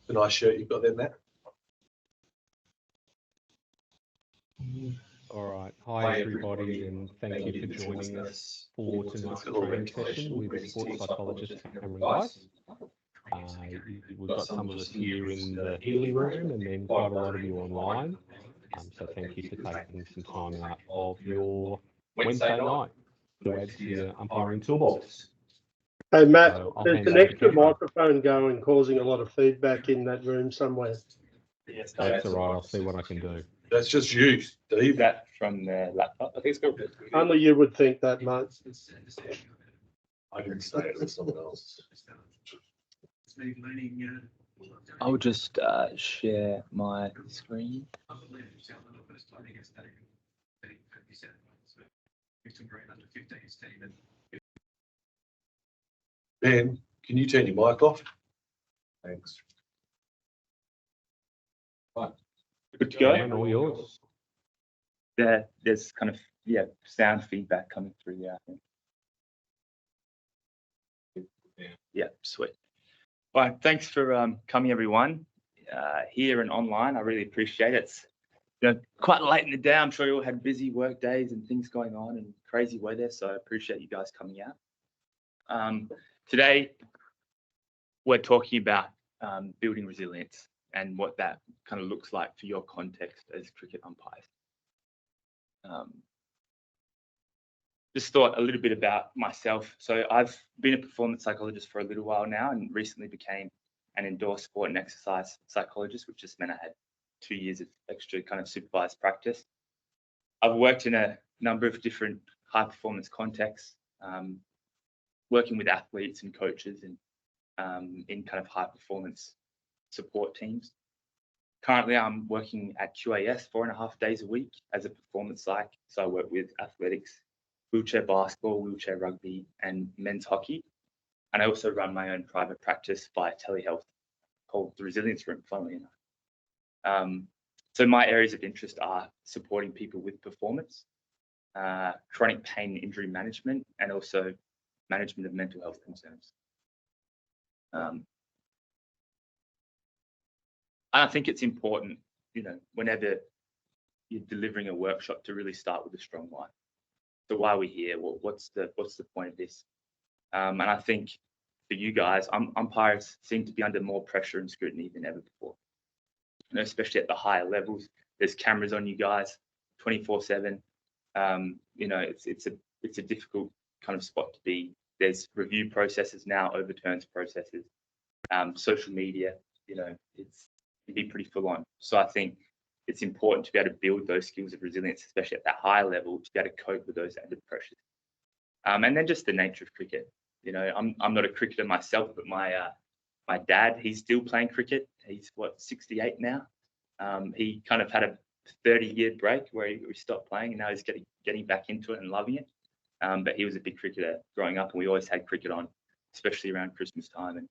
The nice shirt you've got there, Matt. All right. Hi, everybody, and thank you for joining us for tonight's training session with sports psychologist Cameron Gyss. We've got some of us here in the Healy room and then quite a lot of you online. So thank you for taking some time out of your Wednesday night to add to your umpiring toolbox. Hey, Matt, So there's an extra microphone going causing a lot of feedback in that room somewhere. Yes, that's all right. I'll see what I can do. That's just you, Steve. That from the laptop. I think it's got. Only you would think that, mate. I didn't say it was someone else. I'll just share my screen. Ben, can you turn your mic off? Thanks. Right. Good to go. All yours. There's kind of sound feedback coming through there, I think. Yeah, sweet. All right, thanks for coming, everyone, here and online. I really appreciate it. It's quite late in the day. I'm sure you all had busy work days and things going on and crazy weather, so I appreciate you guys coming out. Today, we're talking about building resilience and what that kind of looks like for your context as cricket umpires. Just thought a little bit about myself. So I've been a performance psychologist for a little while now and recently became an endorsed sport and exercise psychologist, which just meant I had 2 years of extra kind of supervised practice. I've worked in a number of different high performance contexts, working with athletes and coaches and in kind of high performance support teams. Currently, I'm working at QAS 4.5 days a week as a performance psych. So I work with athletics, wheelchair basketball, wheelchair rugby, and men's hockey. And I also run my own private practice via telehealth called the Resilience Room, funnily enough. So my areas of interest are supporting people with performance, chronic pain and injury management, and also management of mental health concerns. I think it's important, whenever you're delivering a workshop, to really start with a strong why. So why are we here? Well, what's the point of this? And I think for you guys, umpires seem to be under more pressure and scrutiny than ever before. Especially at the higher levels. There's cameras on you guys 24/7. It's a difficult kind of spot to be. There's review processes now, overturns processes, social media. It'd be pretty full on. So I think it's important to be able to build those skills of resilience, especially at that higher level, to be able to cope with those added pressures. And then just the nature of cricket. I'm not a cricketer myself, but my dad, he's still playing cricket. He's 68 now. He kind of had a 30-year break where he stopped playing, and now he's getting back into it and loving it. But he was a big cricketer growing up, and we always had cricket on, especially around Christmas time. And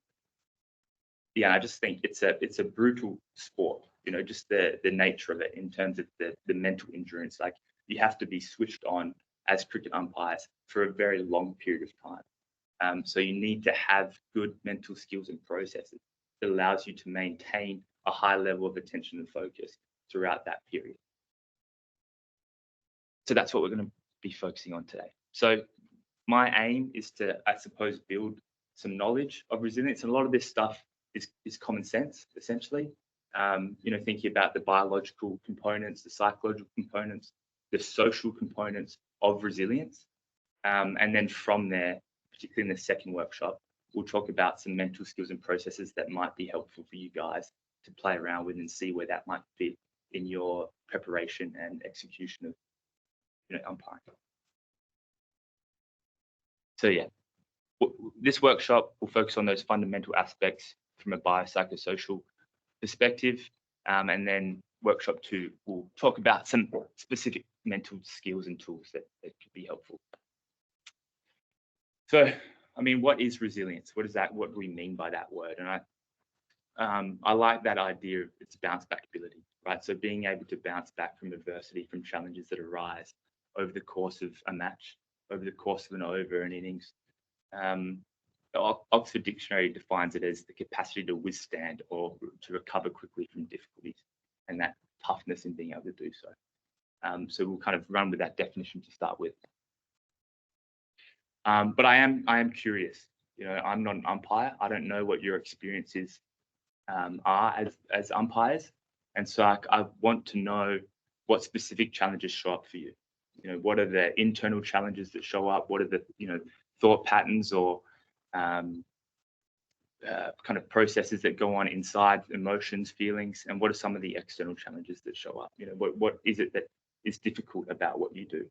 I just think it's a brutal sport. Just the nature of it in terms of the mental endurance. Like, you have to be switched on as cricket umpires for a very long period of time. So you need to have good mental skills and processes that allows you to maintain a high level of attention and focus throughout that period. So that's what we're going to be focusing on today. So my aim is to, I suppose, build some knowledge of resilience. And a lot of this stuff is common sense, essentially. Thinking about the biological components, the psychological components, the social components of resilience. And then from there, particularly in the second workshop, we'll talk about some mental skills and processes that might be helpful for you guys to play around with and see where that might fit in your preparation and execution of umpiring. So this workshop will focus on those fundamental aspects from a biopsychosocial perspective, and then workshop 2 will talk about some specific mental skills and tools that could be helpful. So, what is resilience? What do we mean by that word? And I like that idea of its bounce back ability, right? So being able to bounce back from adversity, from challenges that arise over the course of a match, over the course of an over, an innings. The Oxford Dictionary defines it as the capacity to withstand or to recover quickly from difficulties, and that toughness in being able to do so. So we'll kind of run with that definition to start with. But I am curious. You know, I'm not an umpire. I don't know what your experiences are as umpires, and so I want to know what specific challenges show up for you. You know, what are the internal challenges that show up? What are the thought patterns or kind of processes that go on inside emotions, feelings, and what are some of the external challenges that show up? You know, what is it that is difficult about what you do?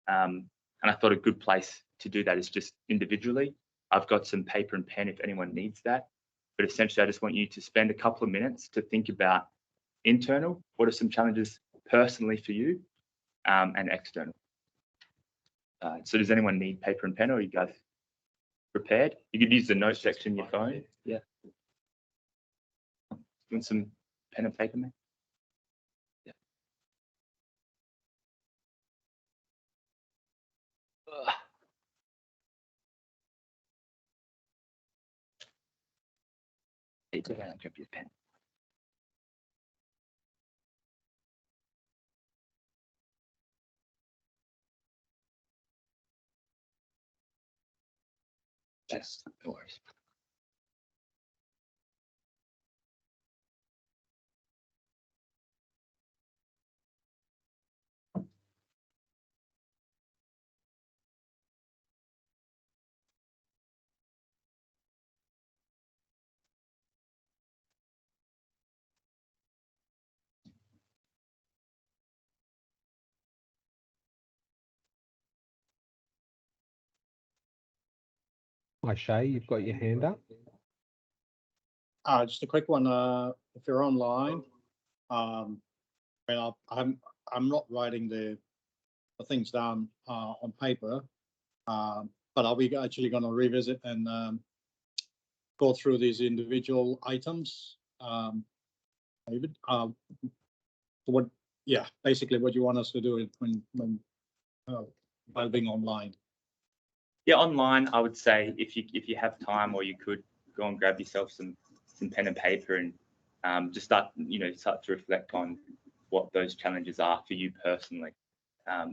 And I thought a good place to do that is just individually. I've got some paper and pen if anyone needs that. But essentially, I just want you to spend a couple of minutes to think about internal. What are some challenges personally for you, and external? So does anyone need paper and pen, or are you guys prepared? You could use the notes section in your phone. Yeah. You want some pen and paper, mate? Yeah. Hey, go ahead and grab your pen. Just no worries. Hi, Shay, you've got your hand up. Just a quick one. If you're online, well, I'm not writing the things down on paper, but are we actually going to revisit and go through these individual items? David, what? Yeah, basically what you want us to do is when while being online. Yeah, online, I would say if you have time, or you could go and grab yourself some pen and paper and just start to reflect on what those challenges are for you personally.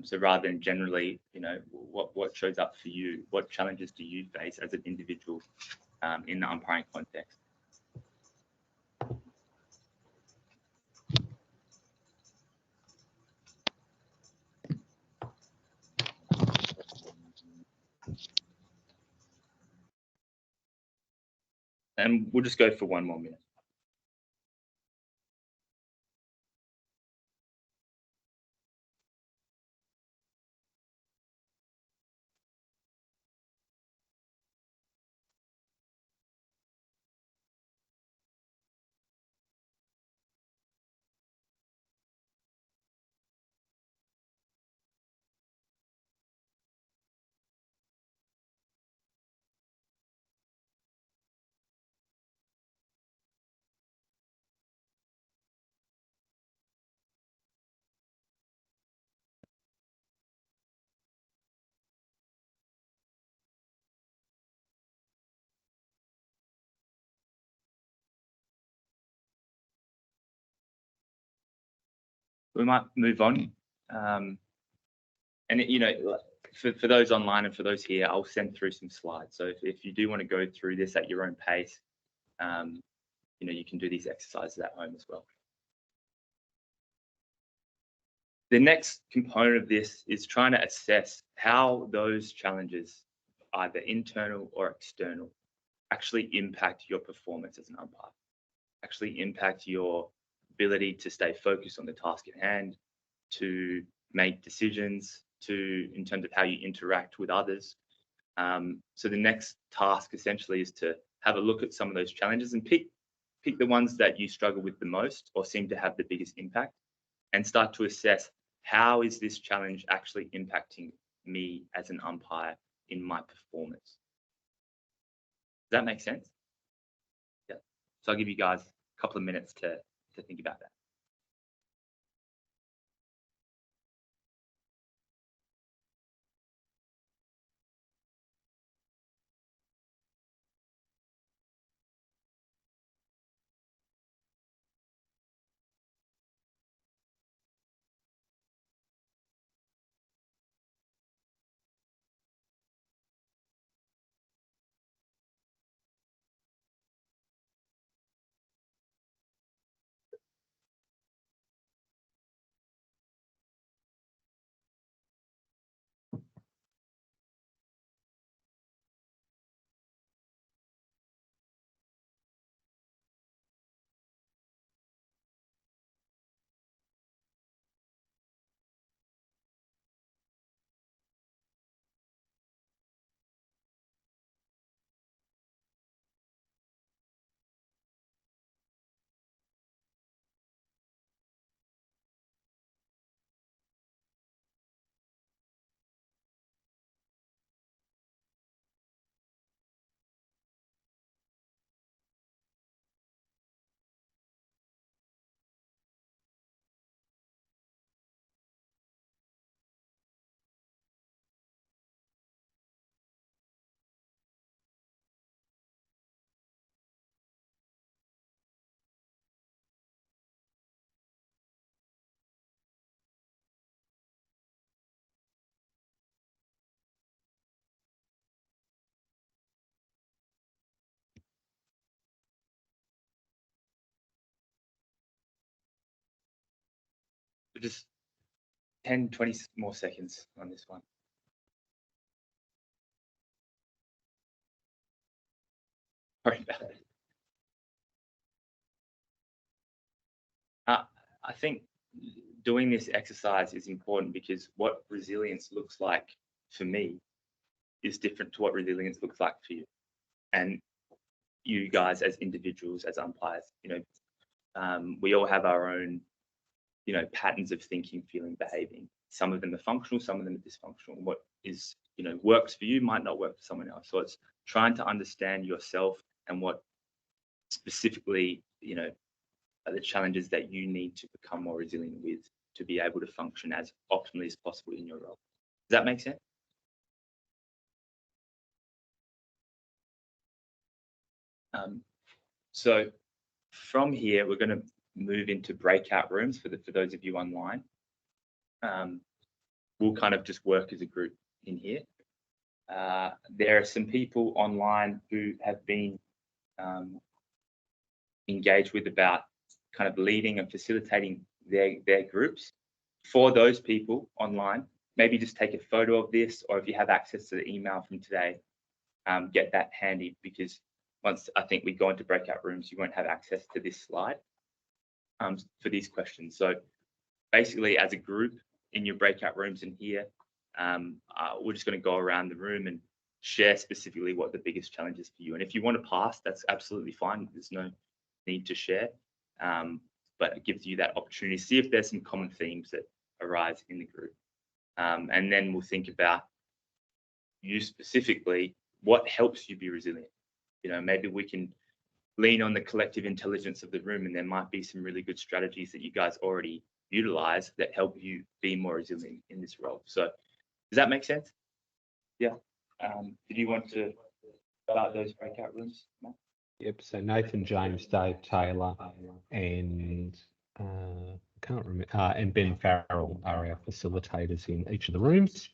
So rather than generally, what shows up for you, what challenges do you face as an individual in the umpiring context? And we'll just go for one more minute. We might move on. And for those online and for those here, I'll send through some slides. So if you do want to go through this at your own pace, you can do these exercises at home as well. The next component of this is trying to assess how those challenges, either internal or external, actually impact your performance as an umpire, actually impact your ability to stay focused on the task at hand, to make decisions, in terms of how you interact with others. So the next task essentially is to have a look at some of those challenges and pick the ones that you struggle with the most or seem to have the biggest impact, and start to assess, how is this challenge actually impacting me as an umpire in my performance? Does that make sense? Yeah. So I'll give you guys a couple of minutes to think about that. Just 10, 20 more seconds on this one. Sorry about it. I think doing this exercise is important because what resilience looks like for me is different to what resilience looks like for you. And you guys as individuals, as umpires, we all have our own, patterns of thinking, feeling, behaving. Some of them are functional, some of them are dysfunctional. What is, works for you might not work for someone else. So it's trying to understand yourself and what specifically, are the challenges that you need to become more resilient with to be able to function as optimally as possible in your role. Does that make sense? So from here, we're going to move into breakout rooms for those of you online. We'll kind of just work as a group in here. There are some people online who have been engaged with about kind of leading and facilitating their groups. For those people online, maybe just take a photo of this, or if you have access to the email from today, get that handy, because once I think we go into breakout rooms, you won't have access to this slide for these questions. So basically, as a group in your breakout rooms in here, we're just going to go around the room and share specifically what the biggest challenge is for you. And if you want to pass, that's absolutely fine. There's no need to share, but it gives you that opportunity to see if there's some common themes that arise in the group. And then we'll think about you specifically, what helps you be resilient. Maybe we can lean on the collective intelligence of the room, and there might be some really good strategies that you guys already utilize that help you be more resilient in this role. So does that make sense? Yeah. Did you want to start those breakout rooms, Matt? Yep. So Nathan, James, Dave, Taylor, and can't remember, and Ben Farrell are our facilitators in each of the rooms.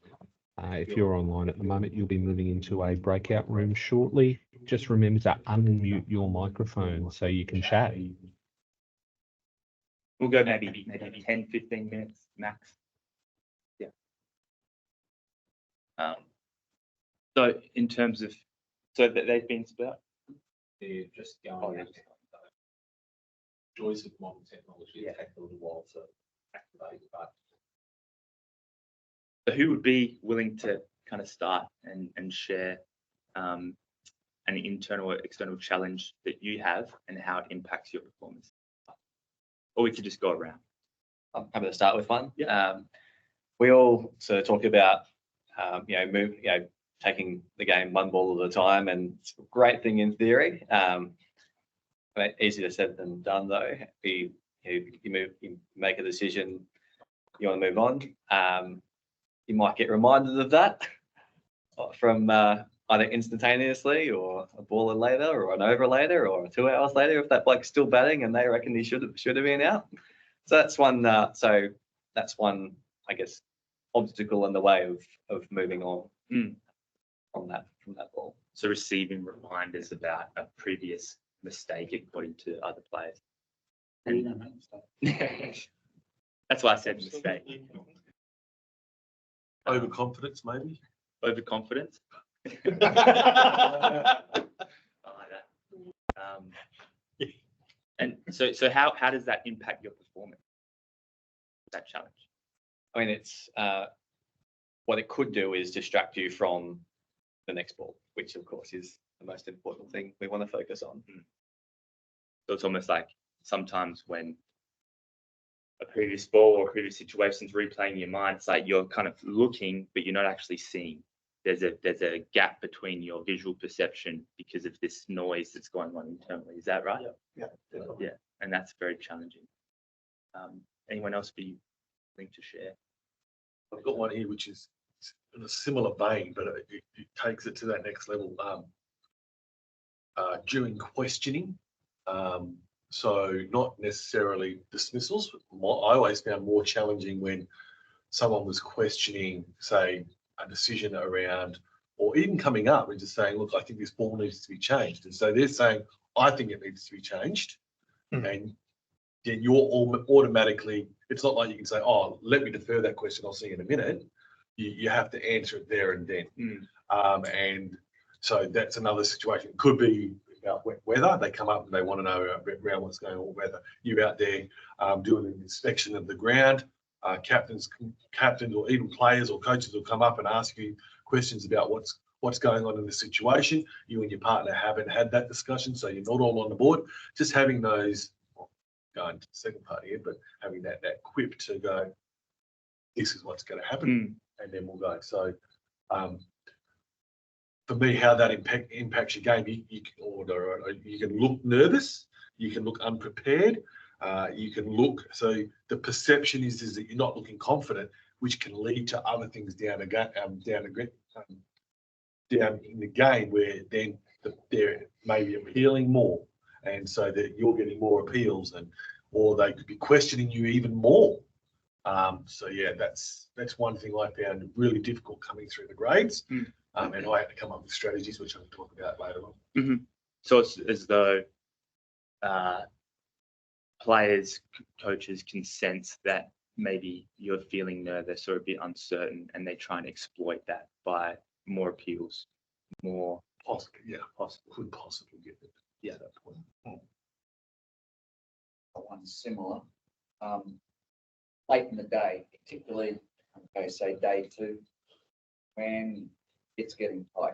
If you're online at the moment, you'll be moving into a breakout room shortly. Just remember to unmute your microphone so you can chat. We'll go maybe 10, 15 minutes max. Yeah. So in terms of, so that they've been split up? They're just going out. Joys of modern technology take a little while to activate, but so who would be willing to kind of start and share an internal or external challenge that you have and how it impacts your performance? Or we could just go around. I'm happy to start with one. Yeah. We all sort of talk about, taking the game one ball at a time, and it's a great thing in theory. But easier said than done, though. You make a decision, you want to move on. You might get reminded of that from either instantaneously, or a ball later, or an over later, or 2 hours later if that bloke's still batting and they reckon he should have been out. So that's one. I guess, obstacle in the way of moving on from that ball. So receiving reminders about a previous mistake according to other players. And that's why I said mistake. Overconfidence, maybe. Overconfidence. I like that. And so how does that impact your performance? That challenge. I mean, it's what it could do is distract you from the next ball, which of course is the most important thing we want to focus on. So it's almost like sometimes when a previous ball or previous situation's replaying in your mind, it's like you're kind of looking, but you're not actually seeing. There's a gap between your visual perception because of this noise that's going on internally. Is that right? Yeah. Yeah, and that's very challenging. Anyone else be willing to share? I've got one here which is in a similar vein, but it takes it to that next level. During questioning, so not necessarily dismissals. I always found more challenging when someone was questioning, say, a decision around, or even coming up and just saying, look, I think this ball needs to be changed. And so they're saying, I think it needs to be changed. And then you're automatically It's not like you can say, oh, let me defer that question, I'll see you in a minute. You have to answer it there and then. And so that's another situation. It could be about wet weather. They come up and they want to know around what's going on with weather. You're out there doing an inspection of the ground. Captains or even players or coaches will come up and ask you questions about what's going on in the situation. You and your partner haven't had that discussion, so you're not all on the board. Just having those, going to the second part here, but having that quip to go, this is what's going to happen, and then we'll go. So for me, how that impacts your game, you can look nervous, you can look unprepared, you can look, so the perception is that you're not looking confident, which can lead to other things down in the game where then they're maybe appealing more, and so that you're getting more appeals, or they could be questioning you even more. So yeah, that's one thing I found really difficult coming through the grades. And I had to come up with strategies, which I'll talk about later on. So it's as though players, coaches can sense that maybe you're feeling nervous or a bit uncertain, and they try and exploit that by more appeals, more possibly, could possibly get it. Yeah, that point. One similar. Late in the day, particularly, say day 2, when it's getting tight.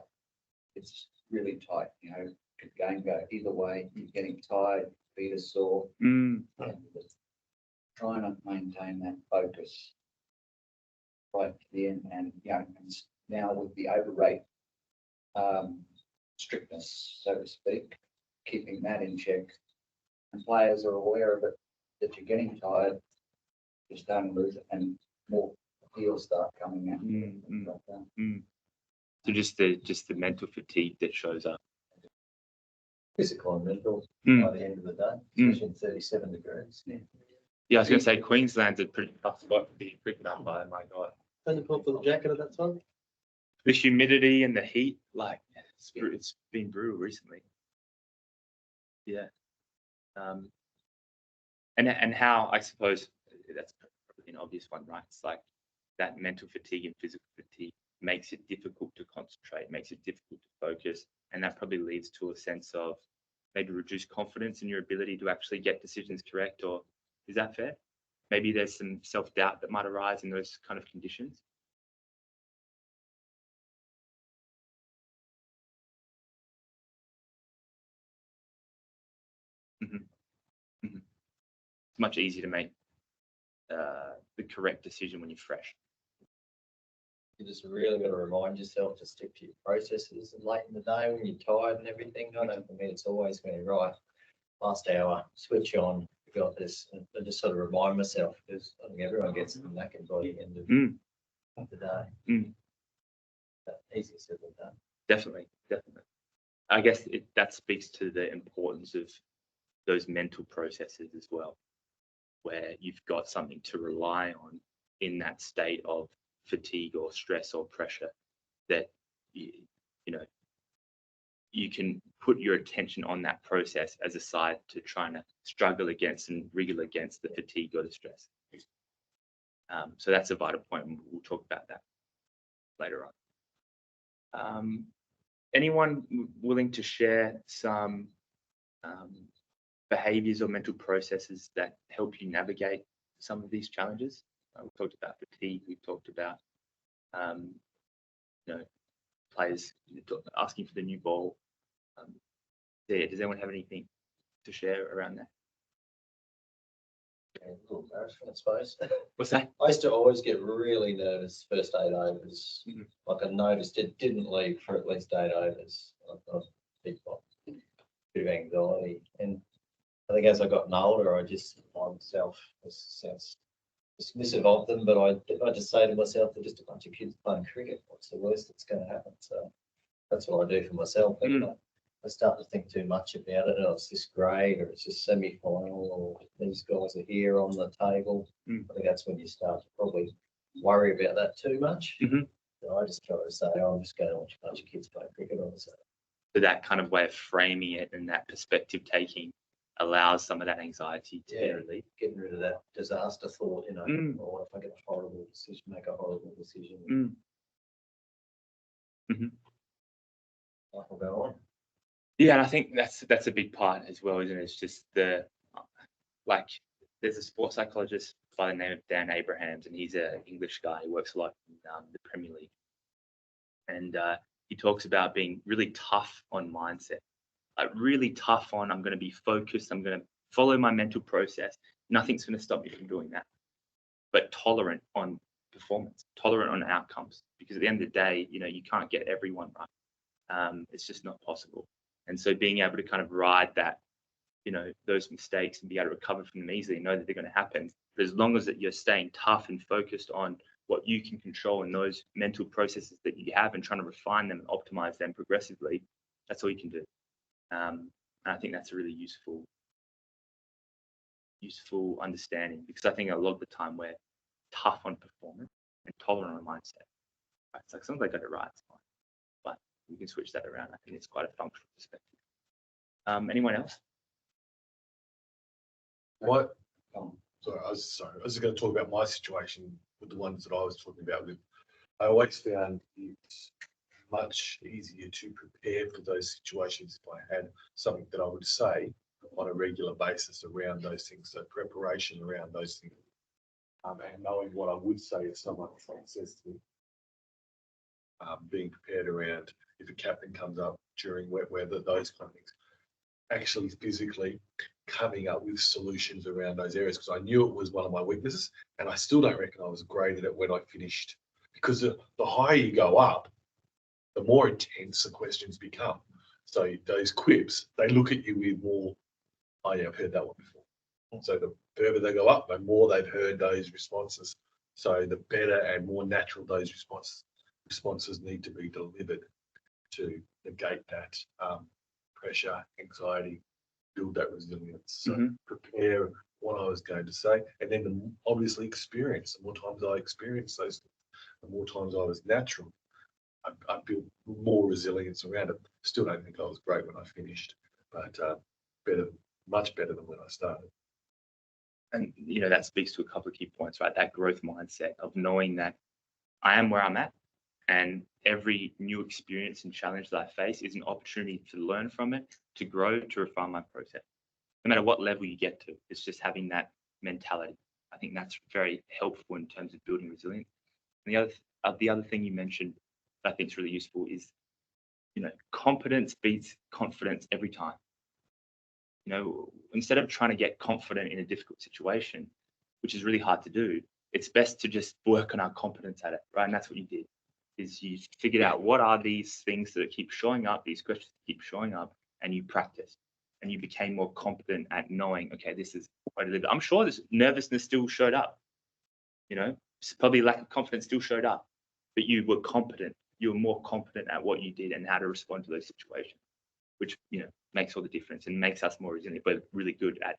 It's really tight, could game go either way. You're getting tired, feet are sore. And trying to maintain that focus right to the end. And, and now with the overrate strictness, so to speak, keeping that in check. And players are aware of it, that you're getting tired, you're starting to lose it, and more appeals start coming out. So just the mental fatigue that shows up. Physical and mental by the end of the day, especially in 37 degrees. Yeah, I was going to say Queensland's a pretty tough spot to be picked up by. My God. Don't you pull for the jacket at that time? The humidity and the heat, it's been brutal recently. Yeah. And how, I suppose that's probably an obvious one, right? It's like that mental fatigue and physical fatigue makes it difficult to concentrate, makes it difficult to focus, and that probably leads to a sense of maybe reduced confidence in your ability to actually get decisions correct. Or is that fair? Maybe there's some self-doubt that might arise in those kind of conditions. It's much easier to make the correct decision when you're fresh. You just really got to remind yourself to stick to your processes. And late in the day when you're tired and everything, I know for me it's always been right. Last hour, switch on, we got this. And I just sort of remind myself, because I think everyone gets knackered by the end of the day. But easier said than done. Definitely. I guess that speaks to the importance of those mental processes as well, where you've got something to rely on in that state of fatigue or stress or pressure, that you can put your attention on that process as a side to trying to struggle against and wriggle against the fatigue or the stress. So that's a vital point, and we'll talk about that later on. Anyone willing to share some behaviors or mental processes that help you navigate some of these challenges? We've talked about fatigue. We've talked about, players asking for the new ball. Does anyone have anything to share around that? Yeah, a little embarrassment, I suppose. What's that? I used to always get really nervous first 8 overs. Like I noticed it didn't leave for at least 8 overs. I've got a bit of anxiety. And I think as I got older, I just find myself, this sounds dismissive of them, but I just say to myself, they're just a bunch of kids playing cricket. What's the worst that's going to happen? So that's what I do for myself. I start to think too much about it. Oh, it's this grade, or it's this semi-final, or these guys are here on the table. I think that's when you start to probably worry about that too much. So I just try to say, I'm just going to watch a bunch of kids play cricket on the side. So that kind of way of framing it and that perspective taking allows some of that anxiety to be Yeah. relieved. Getting rid of that disaster thought, you know, Mm. or if I get a horrible decision, make a horrible decision, Mm. Mhm. life will go on. Yeah, and I think that's a big part as well, isn't it? It's just like there's a sports psychologist by the name of Dan Abrahams, and he's an English guy. He works a lot in the Premier League, and he talks about being really tough on mindset, like really tough on I'm going to be focused, I'm going to follow my mental process. Nothing's going to stop me from doing that, but tolerant on performance, tolerant on outcomes, because at the end of the day, you know, you can't get everyone right. It's just not possible. And so being able to kind of ride that, you know, those mistakes and be able to recover from them easily, know that they're going to happen. But as long as that you're staying tough and focused on what you can control and those mental processes that you have and trying to refine them and optimize them progressively, that's all you can do. And I think that's a really useful understanding, because I think a lot of the time we're tough on performance and tolerant on mindset. Right? It's like sometimes I got it right, it's fine. But we can switch that around. I think it's quite a functional perspective. Anyone else? What? Sorry, I was just going to talk about my situation with the ones that I was talking about with. I always found it's much easier to prepare for those situations if I had something that I would say on a regular basis around those things. So preparation around those things, and knowing what I would say if someone says to me. Being prepared around if a captain comes up during wet weather, those kind of things. Actually, physically coming up with solutions around those areas, because I knew it was one of my weaknesses, and I still don't reckon I was great at it when I finished. Because the higher you go up, the more intense the questions become. So those quips, they look at you with more, oh yeah, I've heard that one before. So the further they go up, the more they've heard those responses. So the better and more natural those responses need to be delivered to negate that pressure, anxiety, build that resilience. So prepare what I was going to say, and then obviously experience. The more times I experienced those things, the more times I was natural, I built more resilience around it. Still don't think I was great when I finished, but much better than when I started. And, you know, that speaks to a couple of key points, right? That growth mindset of knowing that I am where I'm at, and every new experience and challenge that I face is an opportunity to learn from it, to grow, to refine my process. No matter what level you get to, it's just having that mentality. I think that's very helpful in terms of building resilience. And the other thing you mentioned that I think is really useful is, you know, competence beats confidence every time. You know, instead of trying to get confident in a difficult situation, which is really hard to do, it's best to just work on our competence at it, right? And that's what you did, is you figured out what are these things that keep showing up, these questions that keep showing up, and you practiced, and you became more competent at knowing, okay, this is what I did. I'm sure this nervousness still showed up, you know, probably lack of confidence still showed up, but you were competent. You were more competent at what you did and how to respond to those situations, which, you know, makes all the difference and makes us more resilient. We're really good at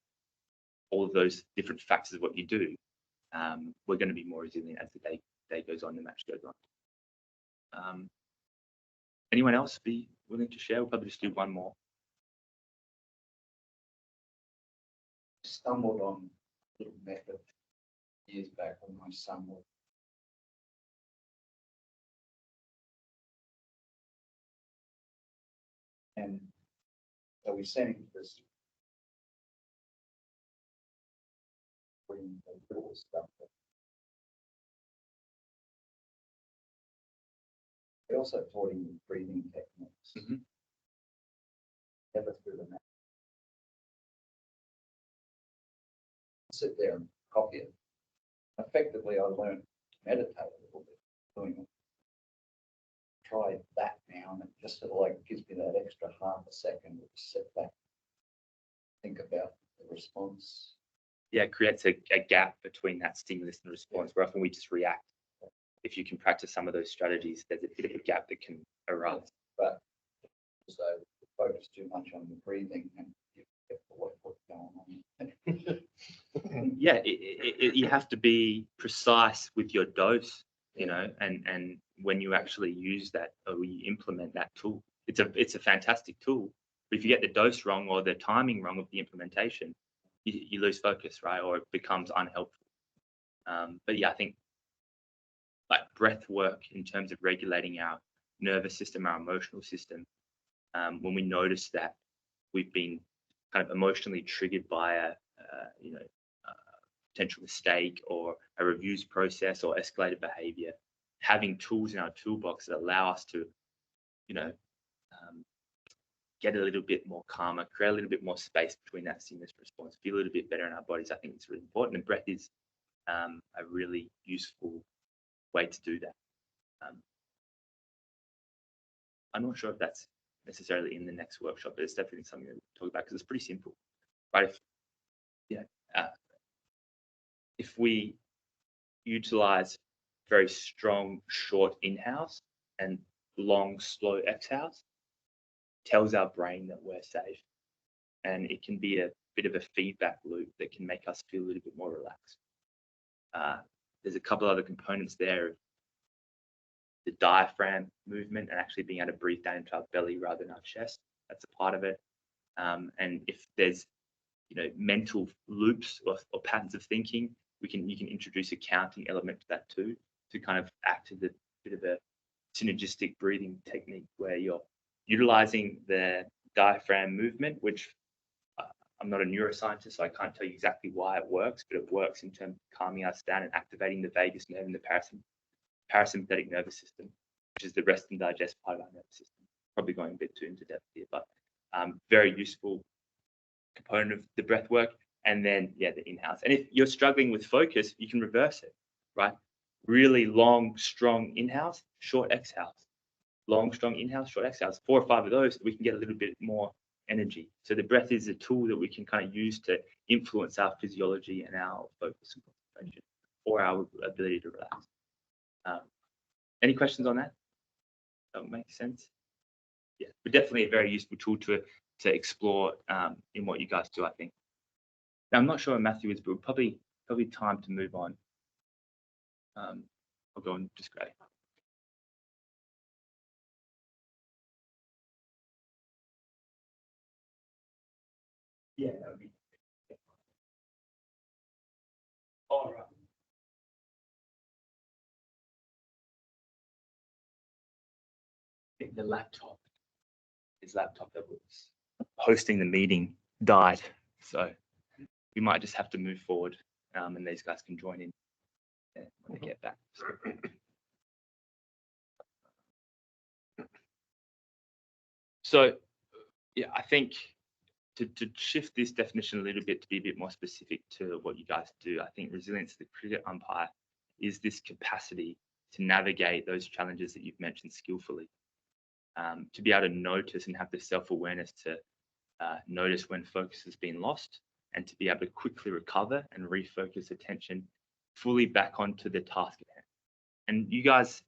all of those different factors of what you do. We're going to be more resilient as the day goes on, the match goes on. Anyone else be willing to share? We'll probably just do one more. Stumbled on a little method years back when my son was. And so we sent him this little stuff. We also taught him breathing techniques. Never through the mat. Sit there and copy it. Effectively, I learned to meditate a little bit doing it. Try that now, and it just sort of like gives me that extra half a second to sit back, think about the response. Yeah, it creates a gap between that stimulus and response, where often we just react. If you can practice some of those strategies, there's a bit of a gap that can arise. But so focus too much on the breathing and you get what's going on. Yeah, you have to be precise with your dose, you know, and when you actually use that or you implement that tool, it's a fantastic tool, But if you get the dose wrong or the timing wrong of the implementation, you lose focus, right? Or it becomes unhelpful. But yeah, I think like breath work in terms of regulating our nervous system, our emotional system, when we notice that we've been kind of emotionally triggered by a potential mistake or a reviews process or escalated behavior, having tools in our toolbox that allow us to, get a little bit more calmer, create a little bit more space between that stimulus response, feel a little bit better in our bodies. I think it's really important. And breath is a really useful way to do that. I'm not sure if that's necessarily in the next workshop, but it's definitely something to talk about because it's pretty simple, right? If we utilize very strong, short inhales and long, slow exhales, tells our brain that we're safe. And it can be a bit of a feedback loop that can make us feel a little bit more relaxed. There's a couple other components there. The diaphragm movement and actually being able to breathe down into our belly rather than our chest. That's a part of it. And if there's mental loops or patterns of thinking, you can introduce a counting element to that too, to kind of act as a bit of a synergistic breathing technique where you're utilizing the diaphragm movement, which I'm not a neuroscientist, so I can't tell you exactly why it works, but it works in terms of calming us down and activating the vagus nerve and the parasympathetic nervous system, which is the rest and digest part of our nervous system. Probably going a bit too into depth here, but very useful component of the breath work. And then, the inhales. And if you're struggling with focus, you can reverse it, right? Really long, strong inhales, short exhales. Long, strong inhales, short exhales. 4 or 5 of those, we can get a little bit more energy. So the breath is a tool that we can kind of use to influence our physiology and our focus and concentration, or our ability to relax. Any questions on that? That makes sense? Yeah, but definitely a very useful tool to explore in what you guys do, I think. Now, I'm not sure where Matthew is, but probably time to move on. I'll go and just grab. Yeah, that would be. All right. I think the laptop, his laptop that was hosting the meeting died, so we might just have to move forward, and these guys can join in when they get back. So, I think to shift this definition a little bit to be a bit more specific to what you guys do, I think resilience of the cricket umpire is this capacity to navigate those challenges that you've mentioned skillfully, to be able to notice and have the self-awareness to notice when focus has been lost, and to be able to quickly recover and refocus attention fully back onto the task at hand. And you guys,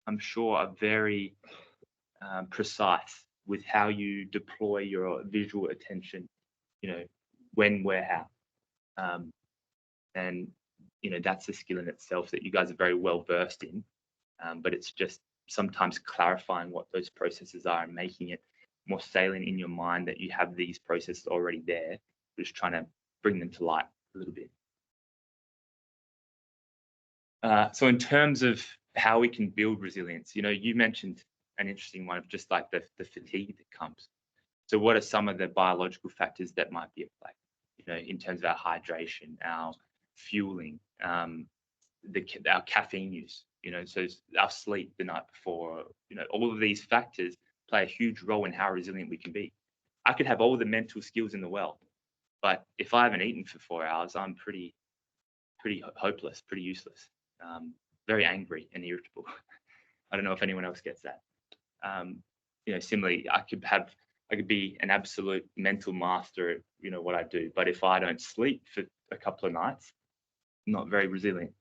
I'm sure, are very precise with how you deploy your visual attention, when, where, how. And, that's a skill in itself that you guys are very well versed in, but it's just sometimes clarifying what those processes are and making it more salient in your mind that you have these processes already there, just trying to bring them to light a little bit. So in terms of how we can build resilience, you mentioned an interesting one of just like the fatigue that comes. So what are some of the biological factors that might be at play, in terms of our hydration, our fueling, our caffeine use, so our sleep the night before, all of these factors play a huge role in how resilient we can be. I could have all the mental skills in the world, but if I haven't eaten for 4 hours, I'm pretty hopeless, pretty useless, very angry and irritable. I don't know if anyone else gets that. Similarly, I could be an absolute mental master at, what I do, but if I don't sleep for a couple of nights, I'm not very resilient,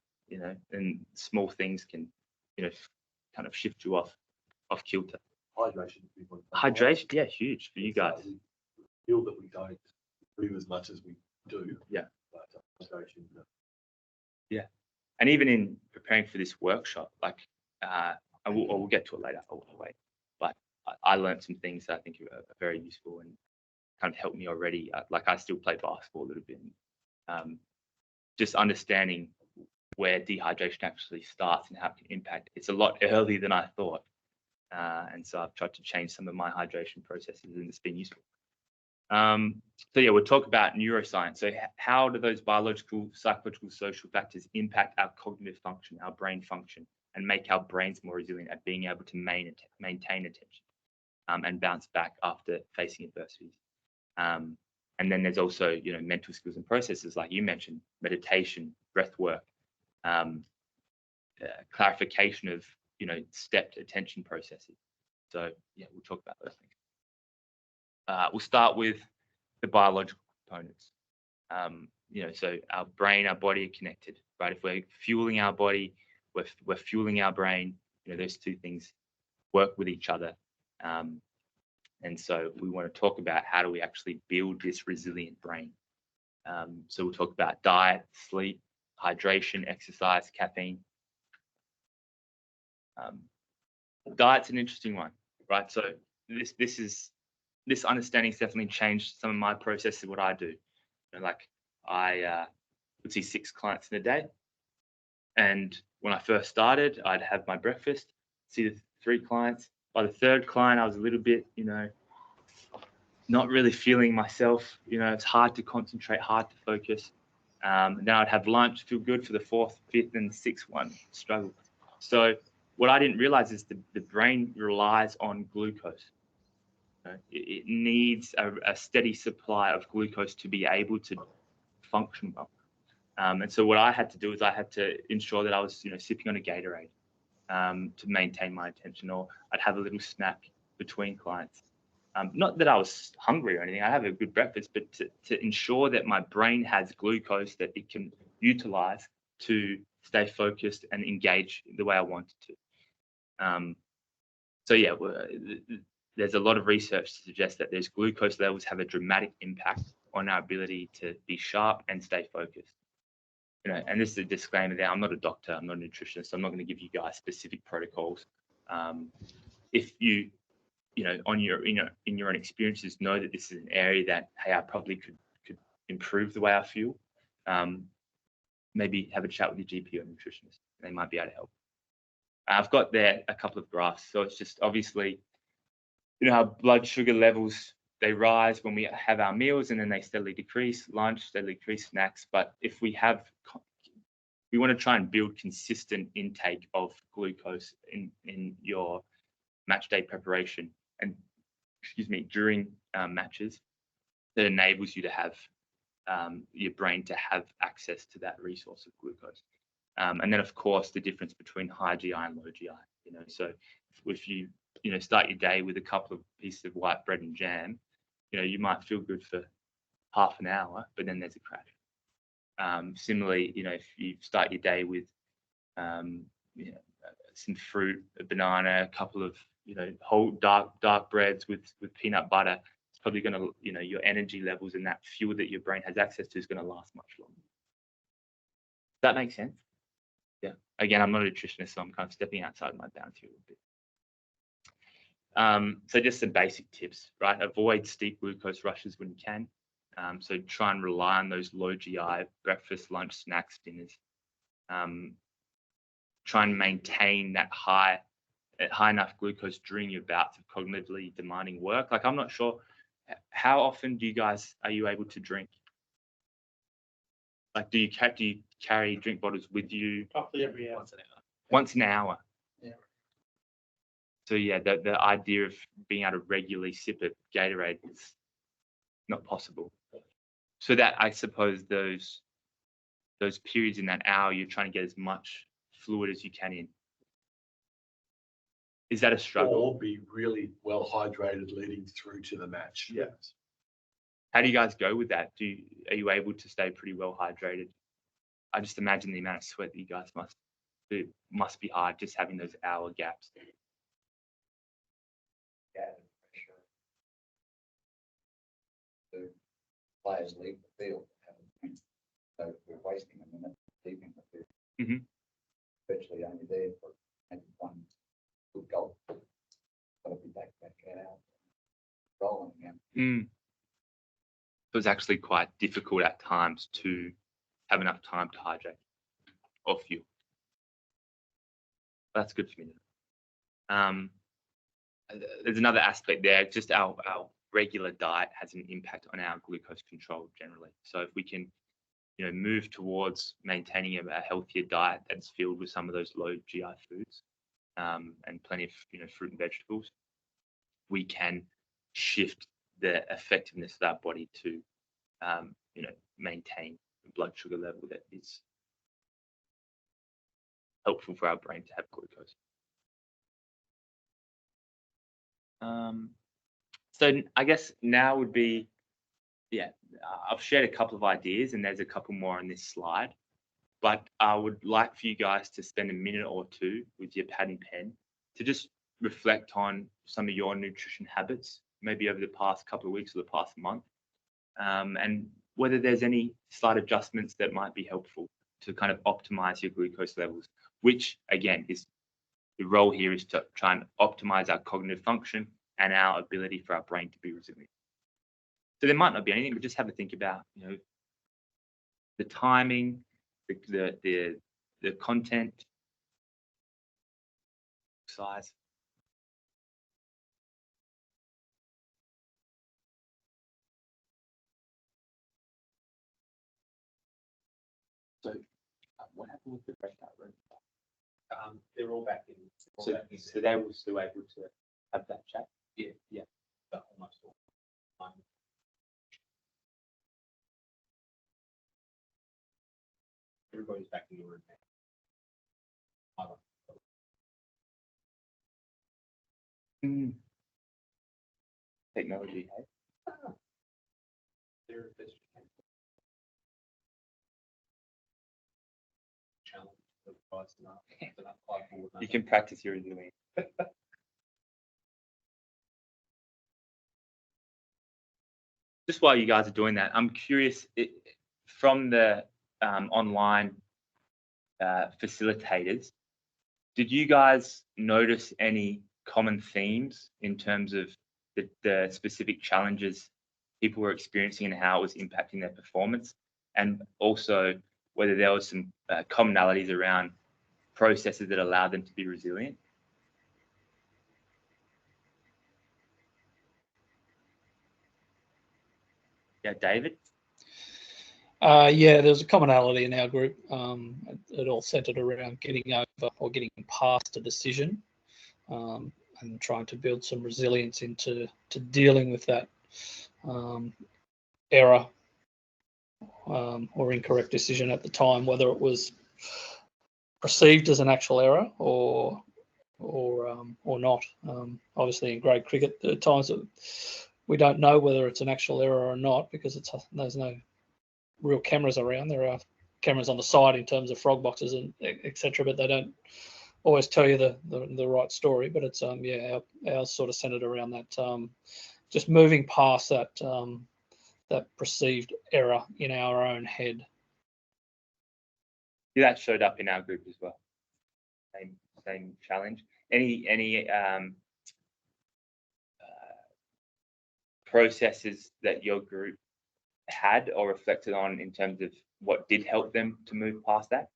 and small things can, kind of shift you off kilter. Hydration, yeah, huge for you guys. We feel that we don't do as much as we do. Yeah. But hydration. Yeah. And even in preparing for this workshop, like, we'll get to it later. I'll wait. But I learned some things that I think are very useful and kind of helped me already. Like I still play basketball a little bit. Just understanding where dehydration actually starts and how it can impact. It's a lot earlier than I thought. And so I've tried to change some of my hydration processes, and it's been useful. So yeah, we'll talk about neuroscience. So how do those biological, psychological, social factors impact our cognitive function, our brain function, and make our brains more resilient at being able to maintain attention and bounce back after facing adversities. And then there's also, mental skills and processes like you mentioned, meditation, breath work, clarification of, stepped attention processes. So yeah, we'll talk about those things. We'll start with the biological components. So our brain, our body are connected, right? If we're fueling our body, we're fueling our brain. Those two things work with each other. And so we want to talk about how do we actually build this resilient brain. So we'll talk about diet, sleep, hydration, exercise, caffeine. Diet's an interesting one, right? So this understanding's definitely changed some of my process of what I do. I would see 6 clients in a day. And when I first started, I'd have my breakfast, see the 3 clients. By the 3rd client, I was a little bit, not really feeling myself. It's hard to concentrate, hard to focus. Then I'd have lunch, feel good for the 4th, 5th, and 6th one, struggle. So what I didn't realize is the brain relies on glucose. It needs a steady supply of glucose to be able to function well. And so what I had to do is I had to ensure that I was, sipping on a Gatorade to maintain my attention, or I'd have a little snack between clients. Not that I was hungry or anything. I have a good breakfast, but to ensure that my brain has glucose that it can utilize to stay focused and engage the way I wanted to. So yeah, there's a lot of research to suggest that there's glucose levels have a dramatic impact on our ability to be sharp and stay focused. And this is a disclaimer there. I'm not a doctor. I'm not a nutritionist. So I'm not going to give you guys specific protocols. If you, on your, in your own experiences, know that this is an area that, hey, I probably could improve the way I feel. Maybe have a chat with your GP or nutritionist. They might be able to help. I've got there a couple of graphs. So it's just obviously, our blood sugar levels, they rise when we have our meals, and then they steadily decrease, lunch, steadily decrease, snacks. But if we want to try and build consistent intake of glucose in your match day preparation and, during matches, that enables you to have your brain to have access to that resource of glucose. And then, of course, the difference between high GI and low GI. So if you start your day with a couple of pieces of white bread and jam, you might feel good for half an hour, but then there's a crash. Similarly, if you start your day with some fruit, a banana, a couple of whole dark breads with peanut butter, it's probably going to your energy levels and that fuel that your brain has access to is going to last much longer. Does that make sense? Yeah. Again, I'm not a nutritionist, so I'm kind of stepping outside my bounds here a little bit. So just some basic tips, right? Avoid steep glucose rushes when you can. So try and rely on those low GI breakfast, lunch, snacks, dinners. Try and maintain that high enough glucose during your bouts of cognitively demanding work. Like, I'm not sure, how often are you able to drink? Like, do you carry drink bottles with you? Roughly every hour. Once an hour. Yeah. So yeah, the idea of being able to regularly sip a Gatorade is not possible. So that, I suppose, those periods in that hour, you're trying to get as much fluid as you can in. Is that a struggle? Or be really well hydrated leading through to the match. Yeah. How do you guys go with that? Are you able to stay pretty well hydrated? I just imagine the amount of sweat that you guys must be hard just having those hour gaps. Yeah, pressure. The players leave the field, so we're wasting a minute leaving the field. Mm-hmm. Virtually only there for maybe one good goal. Gotta be back out, rolling again. It was actually quite difficult at times to have enough time to hydrate or fuel. That's good for me. There's another aspect there. Just our regular diet has an impact on our glucose control generally. So if we can, move towards maintaining a healthier diet that's filled with some of those low GI foods, and plenty of fruit and vegetables, we can shift the effectiveness of our body to maintain a blood sugar level that is helpful for our brain to have glucose. So I guess now would be, I've shared a couple of ideas and there's a couple more on this slide, but I would like for you guys to spend a minute or two with your pad and pen to just reflect on some of your nutrition habits, maybe over the past couple of weeks or the past month, and whether there's any slight adjustments that might be helpful to kind of optimize your glucose levels, which again is the role here is to try and optimize our cognitive function and our ability for our brain to be resilient. So there might not be anything, but just have a think about, the timing, the content, size. So what happened with the breakout room? They're all back in. So they were still able to have that chat? Yeah, but almost all. Everybody's back in the room now. Technology, hey? They're best challenge the price enough. You can practice your doing. Just while you guys are doing that, I'm curious, from the online facilitators, did you guys notice any common themes in terms of the specific challenges people were experiencing and how it was impacting their performance? And also whether there was some commonalities around processes that allowed them to be resilient? Yeah, David? Yeah, there's a commonality in our group. It all centered around getting over or getting past a decision, and trying to build some resilience into dealing with that error or incorrect decision at the time, whether it was perceived as an actual error or not. Obviously, in grade cricket, there are times that we don't know whether it's an actual error or not because there's no real cameras around. There are cameras on the side in terms of frog boxes and etc., but they don't always tell you the right story. But it's ours sort of centered around that, just moving past that that perceived error in our own head. Yeah, that showed up in our group as well. Same challenge. Any processes that your group had or reflected on in terms of what did help them to move past that?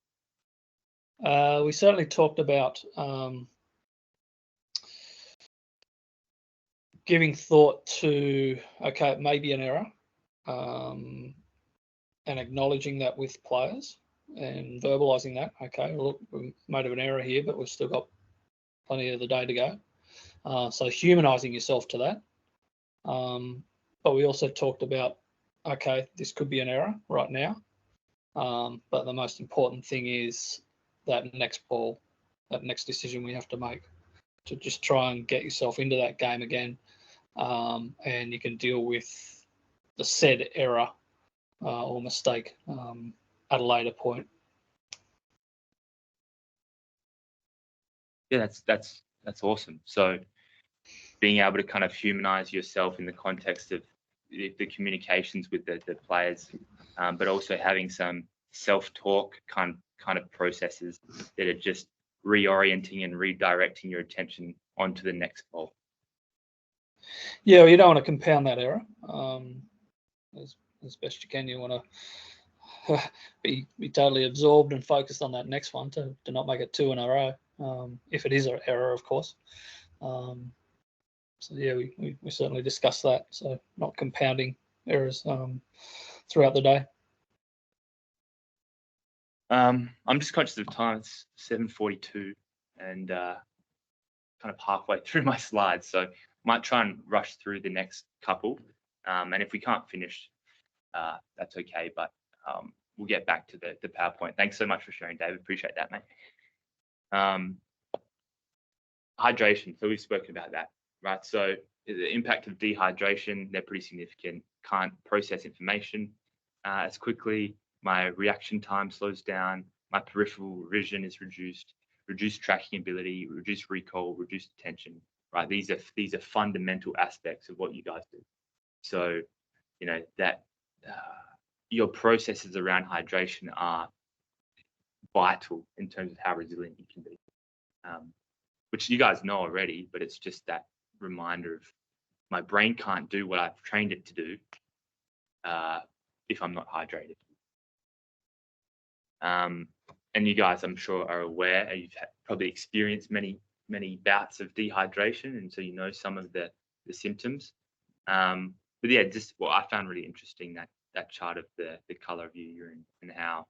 We certainly talked about giving thought to, okay, it may be an error, and acknowledging that with players and verbalizing that. Okay, look, we might have an error here, but we've still got plenty of the day to go. So humanizing yourself to that. But we also talked about, okay, this could be an error right now. But the most important thing is that next ball, that next decision we have to make to just try and get yourself into that game again. And you can deal with the said error or mistake at a later point. Yeah, that's awesome. So being able to kind of humanize yourself in the context of the communications with the players, but also having some self-talk kind of processes that are just reorienting and redirecting your attention onto the next ball. Yeah, well, you don't want to compound that error. As best you can, you want to be totally absorbed and focused on that next one to not make it 2 in a row, if it is an error, of course. So yeah, we certainly discussed that. So not compounding errors throughout the day. I'm just conscious of time. It's 7:42 and kind of halfway through my slides, so might try and rush through the next couple. And if we can't finish, that's okay. But we'll get back to the PowerPoint. Thanks so much for sharing, David. Appreciate that, mate. Hydration. So we've spoken about that, right? So the impact of dehydration, they're pretty significant. Can't process information as quickly. My reaction time slows down. My peripheral vision is reduced tracking ability, reduced recall, reduced attention, right? These are fundamental aspects of what you guys do. So, you know, that your processes around hydration are vital in terms of how resilient you can be, which you guys know already, but it's just that reminder of my brain can't do what I've trained it to do if I'm not hydrated. And you guys, I'm sure, are aware, you've probably experienced many bouts of dehydration, and so you know some of the symptoms. But yeah, just what I found really interesting, that chart of the color of your urine and how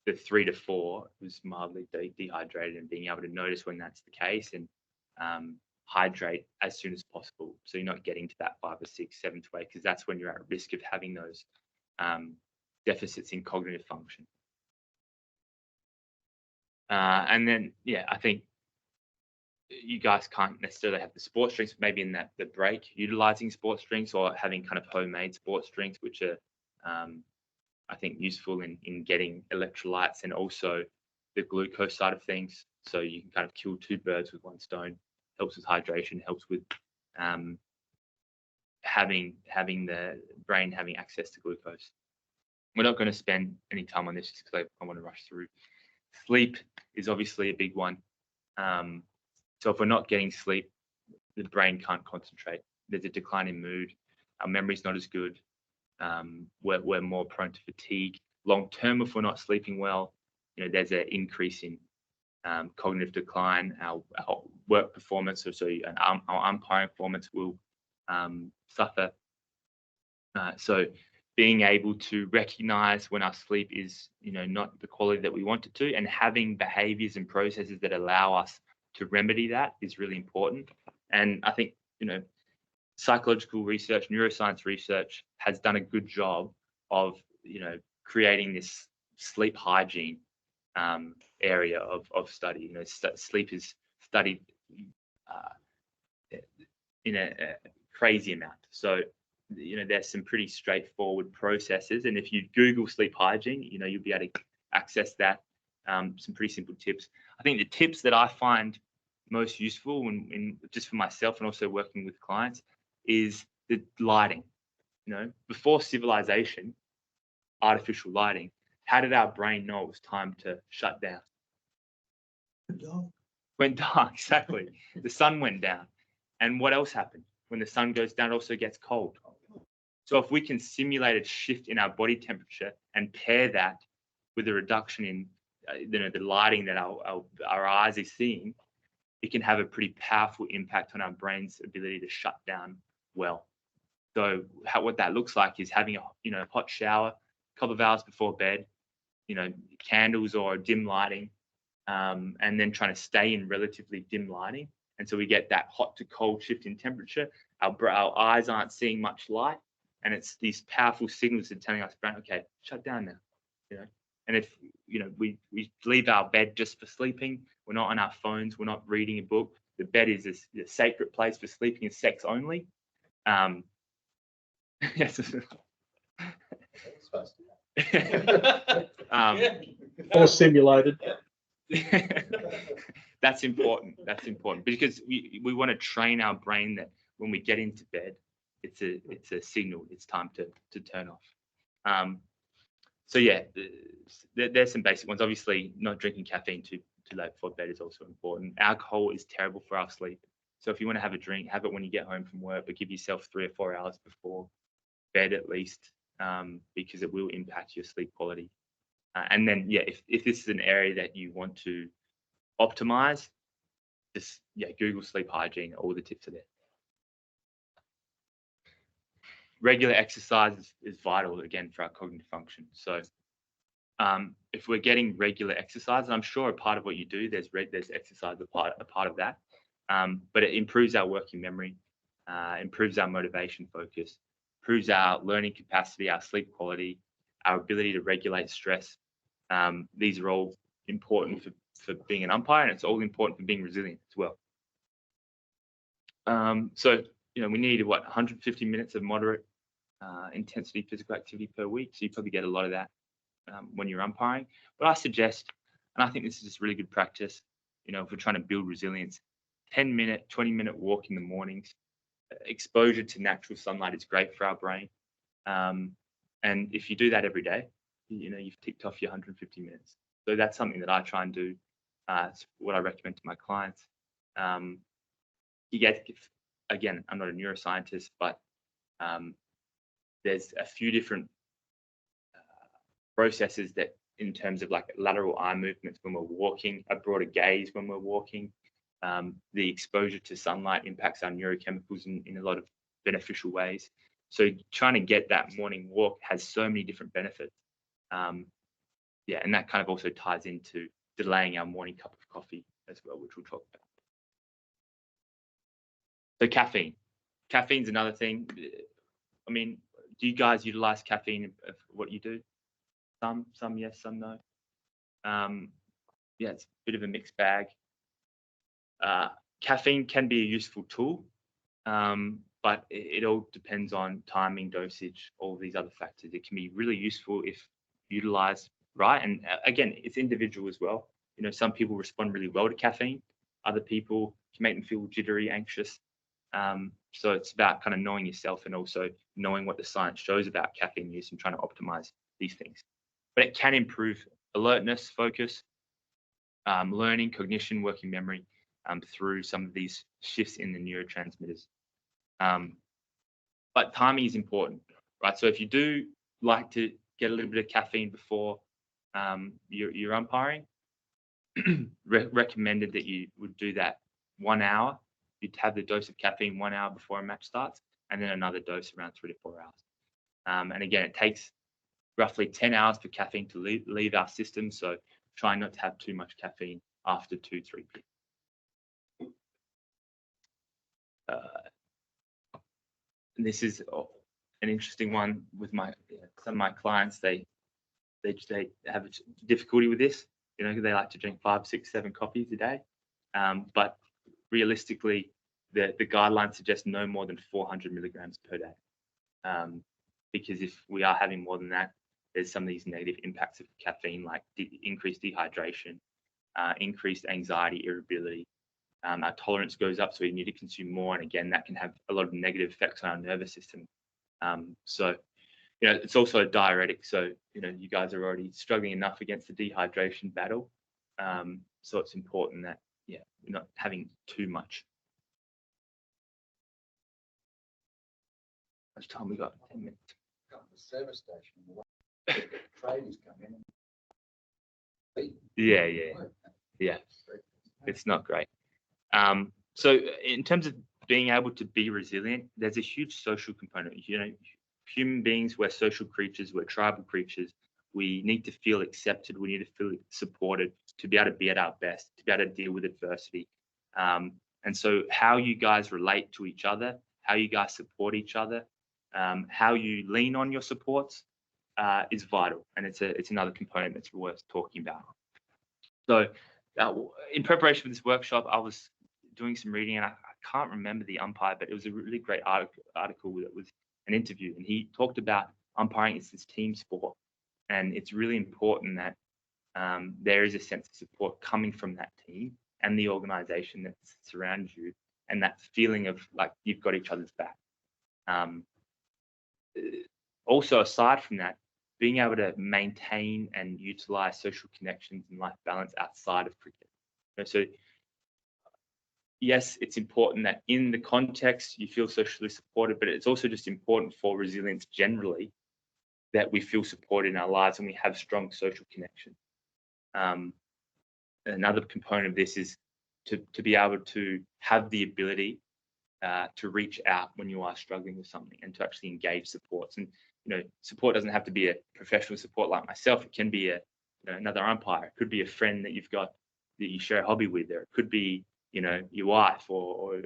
the 3 to 4 was mildly dehydrated, and being able to notice when that's the case and hydrate as soon as possible, so you're not getting to that 5 or 6, 7 to 8, because that's when you're at risk of having those deficits in cognitive function. And then, yeah, I think you guys can't necessarily have the sports drinks, maybe in the break, utilizing sports drinks or having kind of homemade sports drinks, which are, I think, useful in getting electrolytes and also the glucose side of things. So you can kind of kill 2 birds with 1 stone. Helps with hydration, helps with having the brain having access to glucose. We're not going to spend any time on this because I want to rush through. Sleep is obviously a big one. So if we're not getting sleep, the brain can't concentrate. There's a decline in mood. Our memory's not as good. We're more prone to fatigue. Long term, if we're not sleeping well, you know, there's an increase in cognitive decline. Our work performance, our umpiring performance will suffer. So being able to recognize when our sleep is, you know, not the quality that we want it to, and having behaviors and processes that allow us to remedy that is really important. And I think, you know, psychological research, neuroscience research has done a good job of, you know, creating this sleep hygiene area of study. You know, sleep is studied in a crazy amount. So, you know, there's some pretty straightforward processes, and if you Google sleep hygiene, you know, you'll be able to access that. Some pretty simple tips. I think the tips that I find most useful in just for myself and also working with clients is the lighting. You know, before civilization, artificial lighting, how did our brain know it was time to shut down? Went dark, exactly. The sun went down. And what else happened? When the sun goes down, it also gets cold. So if we can simulate a shift in our body temperature and pair that with a reduction in you know, the lighting that our eyes are seeing, it can have a pretty powerful impact on our brain's ability to shut down well. So what that looks like is having a hot shower a couple of hours before bed, you know, candles or dim lighting, and then trying to stay in relatively dim lighting. And so we get that hot to cold shift in temperature. Our eyes aren't seeing much light, and it's these powerful signals that are telling us, brain, okay, shut down now. You know, and if we leave our bed just for sleeping, we're not on our phones, we're not reading a book. The bed is a sacred place for sleeping and sex only. Yes. Or simulated. That's important. That's important because we want to train our brain that when we get into bed, it's a signal. It's time to turn off. So yeah, there's some basic ones. Obviously, not drinking caffeine too late before bed is also important. Alcohol is terrible for our sleep. So if you want to have a drink, have it when you get home from work, but give yourself 3 or 4 hours before bed at least, because it will impact your sleep quality. And then, yeah, if this is an area that you want to optimize, just Google sleep hygiene. All the tips are there. Regular exercise is vital again for our cognitive function. So if we're getting regular exercise, and I'm sure a part of what you do, there's exercise a part of that, but it improves our working memory, improves our motivation focus, improves our learning capacity, our sleep quality, our ability to regulate stress. These are all important for being an umpire, and it's all important for being resilient as well. So we need 150 minutes of moderate intensity physical activity per week. So you probably get a lot of that when you're umpiring. But I suggest, and I think this is just really good practice, if we're trying to build resilience, 10-minute, 20-minute walk in the mornings. Exposure to natural sunlight is great for our brain. And if you do that every day, you've ticked off your 150 minutes. So that's something that I try and do. It's what I recommend to my clients. Again, I'm not a neuroscientist, but there's a few different processes that, in terms of like lateral eye movements when we're walking, a broader gaze when we're walking, the exposure to sunlight impacts our neurochemicals in a lot of beneficial ways. So trying to get that morning walk has so many different benefits. And that kind of also ties into delaying our morning cup of coffee as well, which we'll talk about. So caffeine. Caffeine's another thing. I mean, do you guys utilize caffeine in what you do? Some yes, some no. It's a bit of a mixed bag. Caffeine can be a useful tool, but it all depends on timing, dosage, all these other factors. It can be really useful if utilized right. And again, it's individual as well. Some people respond really well to caffeine. Other people can make them feel jittery, anxious. So it's about kind of knowing yourself and also knowing what the science shows about caffeine use and trying to optimize these things. But it can improve alertness, focus, learning, cognition, working memory through some of these shifts in the neurotransmitters. But timing is important, right? So if you do like to get a little bit of caffeine before you're umpiring, recommended that you would do that 1 hour. You'd have the dose of caffeine 1 hour before a match starts, and then another dose around 3 to 4 hours. And again, it takes roughly 10 hours for caffeine to leave our system. So try not to have too much caffeine after 2-3 p.m. And this is an interesting one with some of my clients. They have difficulty with this. They like to drink 5, 6, 7 coffees a day. But realistically, the guidelines suggest no more than 400 milligrams per day. Because if we are having more than that, there's some of these negative impacts of caffeine, like increased dehydration, increased anxiety, irritability. Our tolerance goes up, so we need to consume more. And again, that can have a lot of negative effects on our nervous system. So it's also a diuretic. So, you guys are already struggling enough against the dehydration battle. So it's important that, you're not having too much. How much time we got? 10 minutes. Got the service station. The traders come in. Yeah. It's not great. So in terms of being able to be resilient, there's a huge social component. Human beings, we're social creatures, we're tribal creatures. We need to feel accepted. We need to feel supported to be able to be at our best, to be able to deal with adversity. And so how you guys relate to each other, how you guys support each other, how you lean on your supports is vital. And it's another component that's worth talking about. So in preparation for this workshop, I was doing some reading, and I can't remember the umpire, but it was a really great article that was an interview, and he talked about umpiring is this team sport, and it's really important that there is a sense of support coming from that team and the organization that surrounds you, and that feeling of like you've got each other's back. Also, aside from that, being able to maintain and utilize social connections and life balance outside of cricket. So yes, it's important that in the context you feel socially supported, but it's also just important for resilience generally that we feel supported in our lives and we have strong social connection. Another component of this is to be able to have the ability to reach out when you are struggling with something and to actually engage supports. And support doesn't have to be a professional support like myself. It can be another umpire. It could be a friend that you've got that you share a hobby with, or it could be your wife or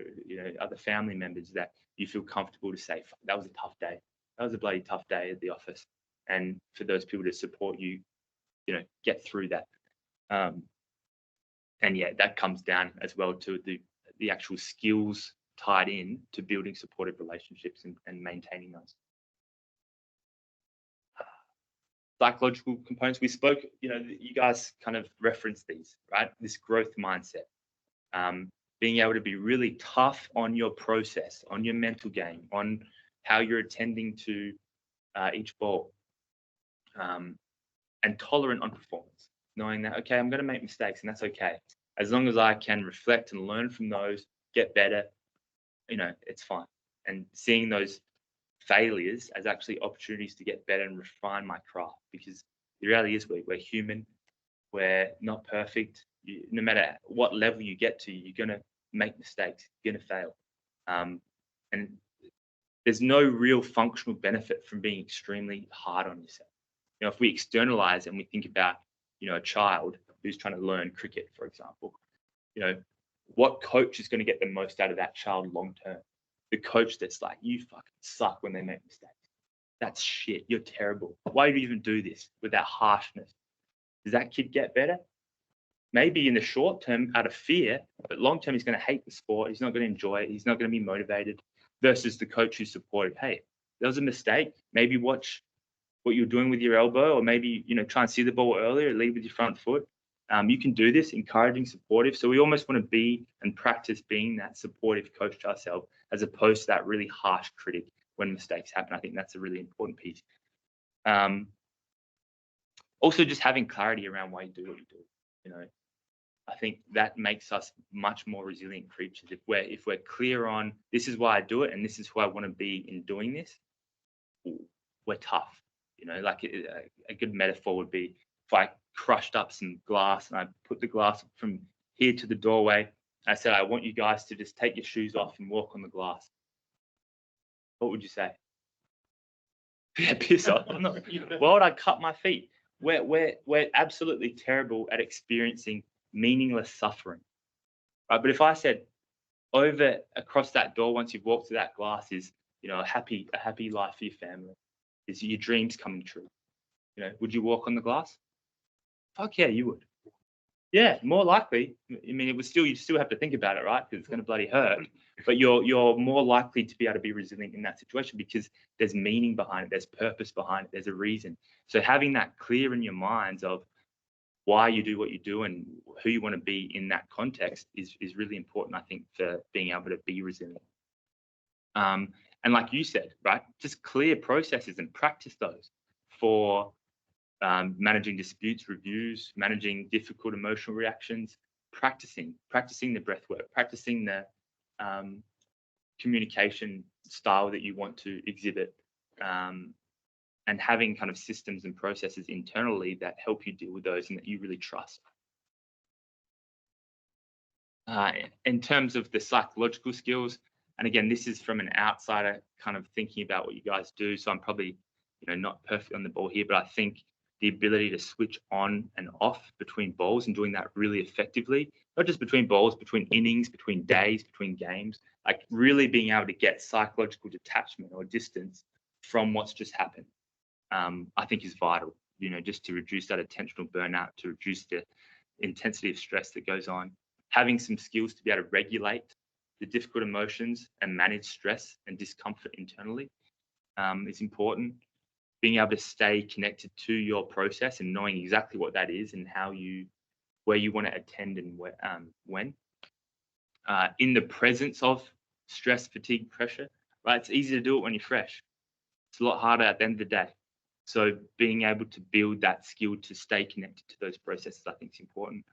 other family members that you feel comfortable to say, that was a tough day. That was a bloody tough day at the office. And for those people to support you, get through that. And yeah, that comes down as well to the actual skills tied in to building supportive relationships and maintaining those. Psychological components, we spoke, you guys kind of referenced these, right? This growth mindset, being able to be really tough on your process, on your mental game, on how you're attending to each ball, and tolerant on performance, knowing that, okay, I'm going to make mistakes and that's okay. As long as I can reflect and learn from those, get better, it's fine. And seeing those failures as actually opportunities to get better and refine my craft, because the reality is we're human, we're not perfect. No matter what level you get to, you're going to make mistakes, you're going to fail. And there's no real functional benefit from being extremely hard on yourself. If we externalize and we think about, a child who's trying to learn cricket, for example, what coach is going to get the most out of that child long term? The coach that's like, you fucking suck when they make mistakes. That's shit. You're terrible. Why do you even do this with that harshness? Does that kid get better? Maybe in the short term out of fear, but long term he's going to hate the sport. He's not going to enjoy it. He's not going to be motivated. Versus the coach who's supported. Hey, there was a mistake. Maybe watch what you're doing with your elbow, or maybe try and see the ball earlier, lead with your front foot. You can do this, encouraging, supportive. So we almost want to be and practice being that supportive coach to ourselves, as opposed to that really harsh critic when mistakes happen. I think that's a really important piece. Also, just having clarity around why you do what you do. I think that makes us much more resilient creatures. If we're clear on, this is why I do it and this is who I want to be in doing this, we're tough. Like a good metaphor would be if I crushed up some glass and I put the glass from here to the doorway. I said, I want you guys to just take your shoes off and walk on the glass. What would you say? Yeah, piss off. Why would I cut my feet? We're absolutely terrible at experiencing meaningless suffering. Right? But if I said across that door, once you've walked through that glass, is a happy life for your family, is your dreams coming true. Would you walk on the glass? Fuck yeah, you would. Yeah, more likely. I mean, you still have to think about it, right? Because it's going to bloody hurt. But you're more likely to be able to be resilient in that situation because there's meaning behind it, there's purpose behind it, there's a reason. So having that clear in your minds of why you do what you do and who you want to be in that context is really important, I think, for being able to be resilient. And like you said, right, just clear processes and practice those for managing disputes, reviews, managing difficult emotional reactions, practicing the breath work, practicing the communication style that you want to exhibit, and having kind of systems and processes internally that help you deal with those and that you really trust. In terms of the psychological skills, and again, this is from an outsider kind of thinking about what you guys do, so I'm probably not perfect on the ball here, but I think the ability to switch on and off between balls and doing that really effectively, not just between balls, between innings, between days, between games, like really being able to get psychological detachment or distance from what's just happened, I think is vital, just to reduce that attentional burnout, to reduce the intensity of stress that goes on. Having some skills to be able to regulate the difficult emotions and manage stress and discomfort internally is important. Being able to stay connected to your process and knowing exactly what that is and where you want to attend and when. In the presence of stress, fatigue, pressure, right? It's easy to do it when you're fresh. It's a lot harder at the end of the day. So being able to build that skill to stay connected to those processes, I think, is important.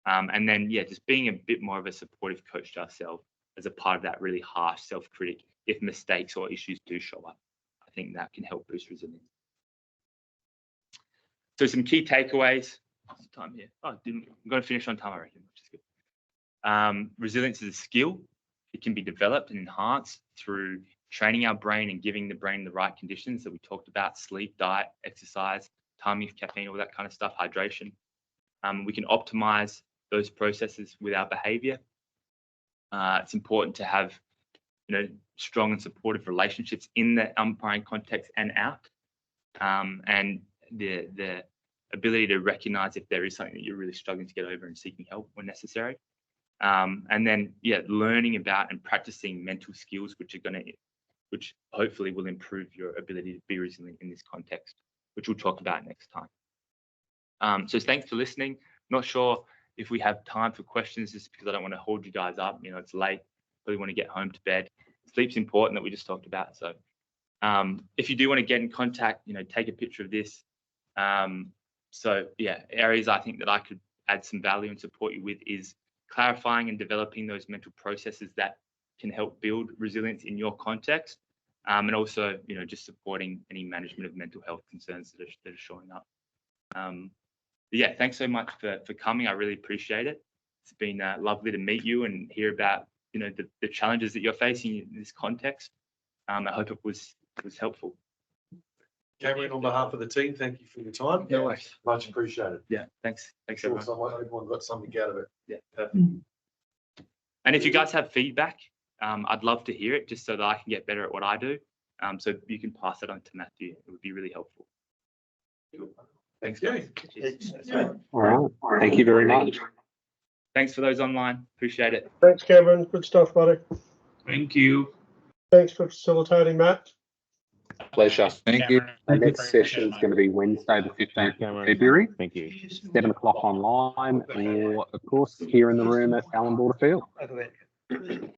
And then, yeah, just being a bit more of a supportive coach to ourselves as a part of that really harsh self-critic if mistakes or issues do show up. I think that can help boost resilience. So some key takeaways. What's the time here? Oh, I'm going to finish on time, I reckon, which is good. Resilience is a skill. It can be developed and enhanced through training our brain and giving the brain the right conditions that we talked about: sleep, diet, exercise, timing of caffeine, all that kind of stuff, hydration. We can optimize those processes with our behavior. It's important to have, strong and supportive relationships in the umpiring context and out, and the ability to recognize if there is something that you're really struggling to get over and seeking help when necessary. And then, learning about and practicing mental skills, which hopefully will improve your ability to be resilient in this context, which we'll talk about next time. So thanks for listening. Not sure if we have time for questions, just because I don't want to hold you guys up. It's late. Really want to get home to bed. Sleep's important, that we just talked about. So if you do want to get in contact, take a picture of this. Areas I think that I could add some value and support you with is clarifying and developing those mental processes that can help build resilience in your context, and also, just supporting any management of mental health concerns that are showing up. Thanks so much for coming. I really appreciate it. It's been lovely to meet you and hear about, the challenges that you're facing in this context. I hope it was helpful. Cameron, on behalf of the team, thank you for your time. No worries. Much appreciated. Yeah, thanks Sure, everyone. everyone got something out of it. Yeah, perfect. And if you guys have feedback, I'd love to hear it, just so that I can get better at what I do. So you can pass it on to Matthew. It would be really helpful. Thanks, guys. All right. Thank you very much. Thanks for those online. Appreciate it. Thanks, Cameron. Good stuff, buddy. Thank you. Thanks for facilitating, Matt. Pleasure. Thank you. The next session is going to be Wednesday, the 15th of February. Thank you. 7 o'clock online, or of course here in the room at Allan Border Field.